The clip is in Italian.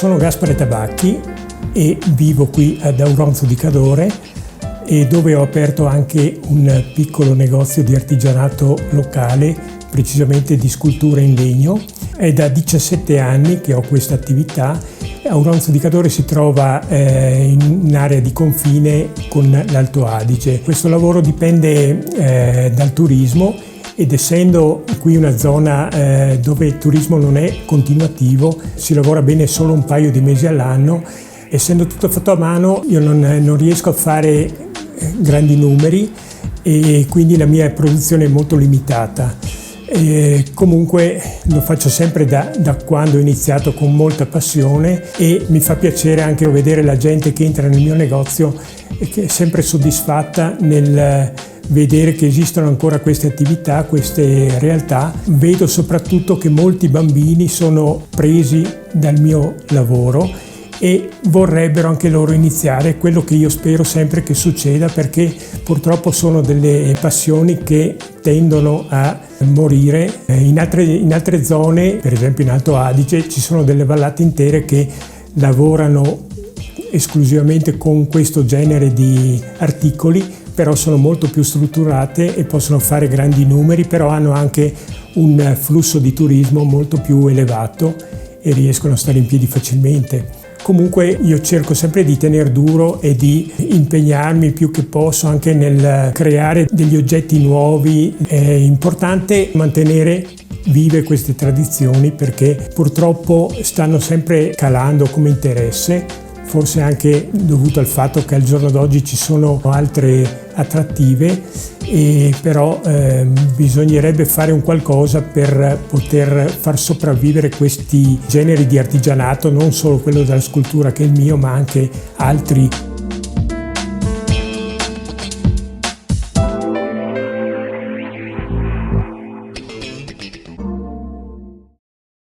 Sono Gaspare Tabacchi e vivo qui ad Auronzo di Cadore, e dove ho aperto anche un piccolo negozio di artigianato locale, precisamente di sculture in legno. È da 17 anni che ho questa attività. Auronzo di Cadore si trova in area di confine con l'Alto Adige. Questo lavoro dipende dal turismo, ed essendo qui una zona dove il turismo non è continuativo, si lavora bene solo un paio di mesi all'anno. Essendo tutto fatto a mano, io non riesco a fare grandi numeri e quindi la mia produzione è molto limitata. Comunque lo faccio sempre da quando ho iniziato, con molta passione, e mi fa piacere anche vedere la gente che entra nel mio negozio e che è sempre soddisfatta nel vedere che esistono ancora queste attività, queste realtà. Vedo soprattutto che molti bambini sono presi dal mio lavoro e vorrebbero anche loro iniziare, quello che io spero sempre che succeda, perché purtroppo sono delle passioni che tendono a morire. In altre zone, per esempio in Alto Adige, ci sono delle vallate intere che lavorano esclusivamente con questo genere di articoli, però sono molto più strutturate e possono fare grandi numeri, però hanno anche un flusso di turismo molto più elevato e riescono a stare in piedi facilmente. Comunque io cerco sempre di tenere duro e di impegnarmi più che posso anche nel creare degli oggetti nuovi. È importante mantenere vive queste tradizioni, perché purtroppo stanno sempre calando come interesse, forse anche dovuto al fatto che al giorno d'oggi ci sono altre attrattive, e però bisognerebbe fare un qualcosa per poter far sopravvivere questi generi di artigianato, non solo quello della scultura che è il mio, ma anche altri.